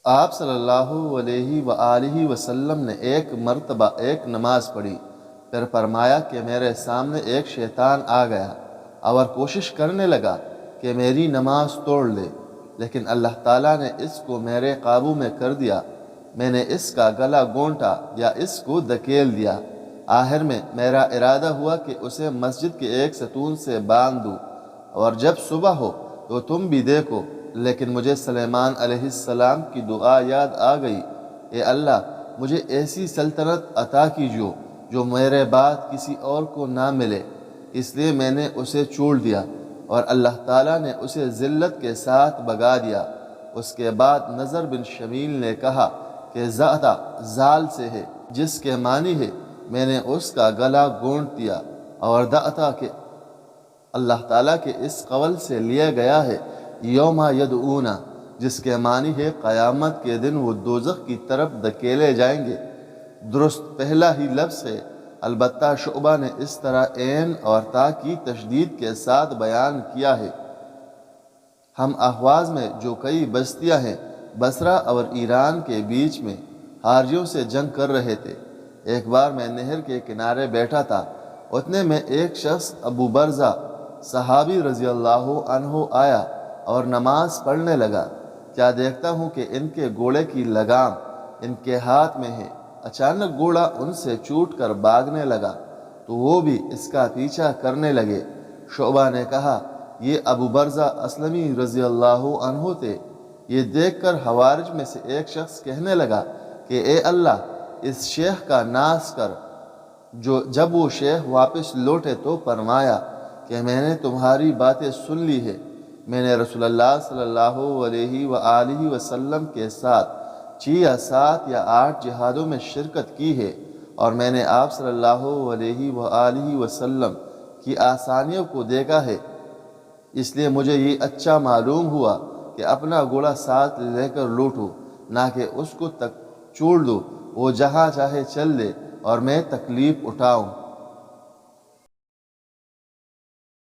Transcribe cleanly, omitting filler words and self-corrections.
آپ صلی اللہ علیہ وآلہ وسلم نے ایک مرتبہ ایک نماز پڑھی، پھر فرمایا کہ میرے سامنے ایک شیطان آ گیا اور کوشش کرنے لگا کہ میری نماز توڑ لے، لیکن اللہ تعالیٰ نے اس کو میرے قابو میں کر دیا۔ میں نے اس کا گلا گھونٹا یا اس کو دھکیل دیا۔ آخر میں میرا ارادہ ہوا کہ اسے مسجد کے ایک ستون سے باندھ دوں، اور جب صبح ہو تو تم بھی دیکھو۔ لیکن مجھے سلیمان علیہ السلام کی دعا یاد آ گئی، اے اللہ مجھے ایسی سلطنت عطا کیجو جو میرے بعد کسی اور کو نہ ملے، اس لیے میں نے اسے چھوڑ دیا، اور اللہ تعالیٰ نے اسے ذلت کے ساتھ بھگا دیا۔ اس کے بعد نضر بن شمیل نے کہا کہ زادہ زال سے ہے، جس کے معنی ہے میں نے اس کا گلا گھونٹ دیا، اور دعتا کہ اللہ تعالیٰ کے اس قول سے لیا گیا ہے یوم یدعونا، جس کے معنی ہے قیامت کے دن وہ دوزخ کی طرف دھکیلے جائیں گے۔ درست پہلا ہی لفظ ہے، البتہ شعبہ نے اس طرح عین اور تا کی تشدید کے ساتھ بیان کیا ہے۔ ہم احواز میں جو کئی بستیاں ہیں، بصرہ اور ایران کے بیچ میں حاریوں سے جنگ کر رہے تھے۔ ایک بار میں نہر کے کنارے بیٹھا تھا، اتنے میں ایک شخص ابو برزہ صحابی رضی اللہ عنہ آیا اور نماز پڑھنے لگا۔ کیا دیکھتا ہوں کہ ان کے گھوڑے کی لگام ان کے ہاتھ میں ہے۔ اچانک گھوڑا ان سے چھوٹ کر بھاگنے لگا تو وہ بھی اس کا پیچھا کرنے لگے۔ شعبہ نے کہا یہ ابو برزہ اسلمی رضی اللہ عنہ تھے۔ یہ دیکھ کر حوارج میں سے ایک شخص کہنے لگا کہ اے اللہ اس شیخ کا ناس کر۔ جب وہ شیخ واپس لوٹے تو فرمایا کہ میں نے تمہاری باتیں سن لی ہے۔ میں نے رسول اللہ صلی اللہ علیہ وآلہ وسلم کے ساتھ 6 یا 7 یا 8 جہادوں میں شرکت کی ہے، اور میں نے آپ صلی اللہ علیہ وآلہ وسلم کی آسانیوں کو دیکھا ہے، اس لیے مجھے یہ اچھا معلوم ہوا کہ اپنا گھوڑا ساتھ لے کر لوٹوں، نہ کہ اس کو چھوڑ دو، وہ جہاں چاہے چل دے اور میں تکلیف اٹھاؤں۔